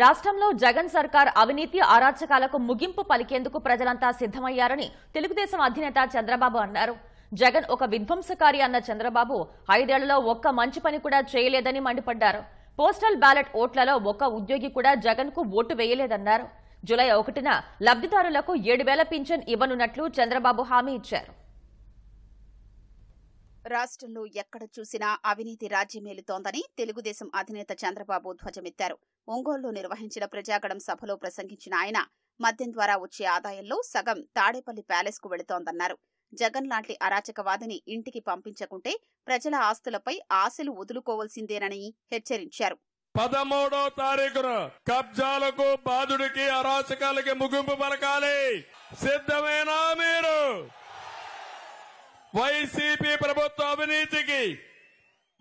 రాష్ట్రంలో జగన్ సర్కార్ అవినీతి అరాచకాలకు ముగింపు పలికేందుకు ప్రజలంతా సిద్ధమయ్యారని తెలుగుదేశం అధినేత చంద్రబాబు అన్నారు. జగన్ ఒక విధ్వంసకారి అన్న చంద్రబాబు 5 ఏళ్లలో ఒక్క మంచి పని కూడా చేయలేదని మండిపడ్డారు. పోస్టల్ బ్యాలెట్ ఓట్లలో ఒక్క ఉద్యోగి కూడా జగన్ కు ఓటు వేయలేదన్నారు. జూలై 1న లబ్ధిదారులకు 7,000 పింఛన్ ఇవ్వనున్నట్లు చంద్రబాబు హామీ ఇచ్చారు. రాష్ట్రంలో ఎక్కడ చూసినా అవినీతి రాజ్యమేలుతోందని తెలుగుదేశం అధినేత చంద్రబాబు ధ్వజమెత్తారు. ఒంగోలులో నిర్వహించిన ప్రజాగళం సభలో ప్రసంగించిన ఆయన మద్యం ద్వారా వచ్చే ఆదాయంలో సగం తాడేపల్లి ప్యాలెస్ కు వెళుతోందన్నారు. జగన్ లాంటి అరాచకవాదిని ఇంటికి పంపించకుంటే ప్రజల ఆస్తులపై ఆశలు వదులుకోవాల్సిందేనని హెచ్చరించారు. 13వ తారీఖున కబ్జాలకు బాధుడికి అరాచకాలకి ముగింపు పలకాలి. సిద్ధమేనా మీరు? వైసీపీ ప్రభుత్వ అవినీతికి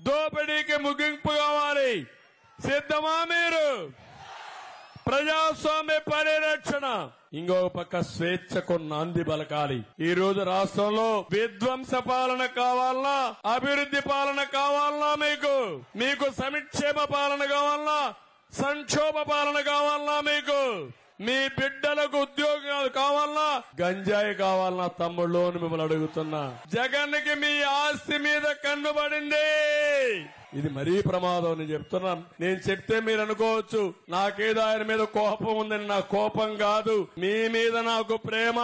దోపిడీకి ముగింపు కావాలి. సిద్ధమా మీరు? ప్రజాస్వామ్య పరిరక్షణ, ఇంకో పక్క స్వేచ్ఛకు నాంది పలకాలి. ఈ రోజు రాష్ట్రంలో విధ్వంస పాలన కావాలన్నా, అభివృద్ధి పాలన కావాలన్నా, మీకు సంక్షేమ పాలన కావాలన్నా, సంక్షోభ పాలన కావాలన్నా, మీ బిడ్డలకు ఉద్యోగాలు కావాలన్నా, గంజాయి కావాలన్నా తమ్ముళ్ళు అని మిమ్మల్ని అడుగుతున్నా. జగన్ కి మీ ఆస్తి మీద కన్నుబడింది. ఇది మరీ ప్రమాదం అని చెప్తున్నా. నేను చెప్తే మీరు అనుకోవచ్చు నాకేదో ఆయన మీద కోపం ఉందని. నా కోపం కాదు, మీ మీద నాకు ప్రేమ.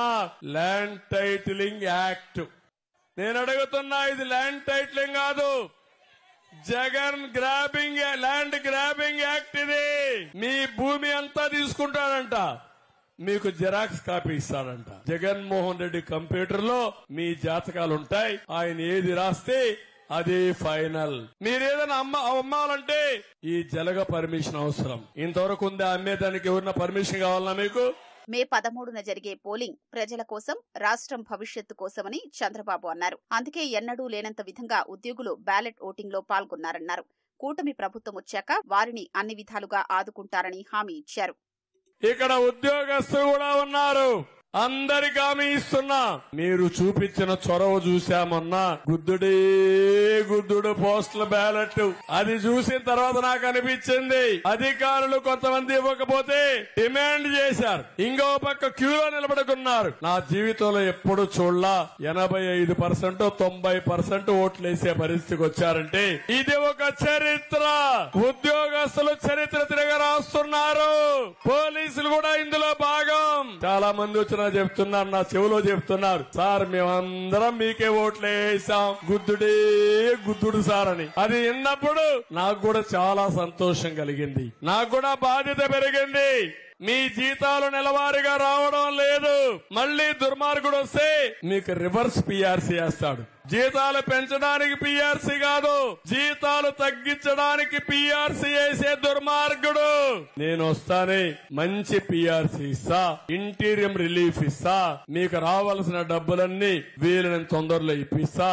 ల్యాండ్ టైటిలింగ్ యాక్ట్ నేను అడుగుతున్నా. ఇది ల్యాండ్ టైటిలింగ్ కాదు, జగన్ ల్యాండ్ గ్రాబింగ్ యాక్ట్. ఇది మీ భూమి అంతా తీసుకుంటాడంట, మీకు జిరాక్స్ కాపీ ఇస్తాడంట. జగన్మోహన్ రెడ్డి కంప్యూటర్ లో మీ జాతకాలు ఉంటాయి. ఆయన ఏది రాస్తే అదే ఫైనల్. మీరేదైనా అమ్మాలంటే ఈ జలగ పర్మిషన్ అవసరం. ఇంతవరకు ఉందా అమ్మేదానికి? ఎవరిన పర్మిషన్ కావాలన్నా మీకు? మే 13న జరిగే పోలింగ్ ప్రజల కోసం, రాష్ట్రం భవిష్యత్తు కోసమని చంద్రబాబు అన్నారు. అందుకే ఎన్నడూ లేనంత విధంగా ఉద్యోగులు బ్యాలెట్ ఓటింగ్ లో పాల్గొన్నారన్నారు. కూటమి ప్రభుత్వం వచ్చాక వారిని అన్ని విధాలుగా ఆదుకుంటారని హామీ ఇచ్చారు. ఇక్కడ ఉద్యోగస్తులు కూడా ఉన్నారు. అందరికి హామీ ఇస్తున్నా. మీరు చూపించిన చొరవ చూశామన్నా, గుద్దుడు పోస్టల్ బ్యాలెట్ అది చూసిన తర్వాత నాకు అనిపించింది అధికారులు కొంతమంది ఇవ్వకపోతే డిమాండ్ చేశారు. ఇంకో పక్క క్యూలో నిలబడుకున్నారు. నా జీవితంలో ఎప్పుడు చూడలా 85% 90% ఓట్లు వేసే పరిస్థితికి వచ్చారంటే ఇది ఒక చరిత్ర. ఉద్యోగస్తులు చరిత్ర తిరగ రాస్తున్నారు. పోలీసులు కూడా ఇందులో భాగం. చాలా మంది వచ్చిన చెప్తున్నారు, నా చెవులో చెప్తున్నారు, సార్ మేమందరం మీకే ఓట్లు వేసాం, గుద్దుడు సార్ అని. అది విన్నప్పుడు నాకు కూడా చాలా సంతోషం కలిగింది. నాకు కూడా బాధ్యత పెరిగింది. మీ జీతాలు నెలవారీగా రావడం లేదు. మళ్లీ దుర్మార్గుడు వస్తే మీకు రివర్స్ పీఆర్సీ వేస్తాడు. జీతాలు పెంచడానికి పీఆర్సీ కాదు, జీతాలు తగ్గించడానికి పీఆర్సీ వేసే దుర్మార్గుడు. నేను వస్తానే మంచి పీఆర్సీ ఇస్తా, ఇంటీరియం రిలీఫ్ ఇస్తా, మీకు రావాల్సిన డబ్బులన్నీ వీలైనంత తొందరలో ఇప్పిస్తా.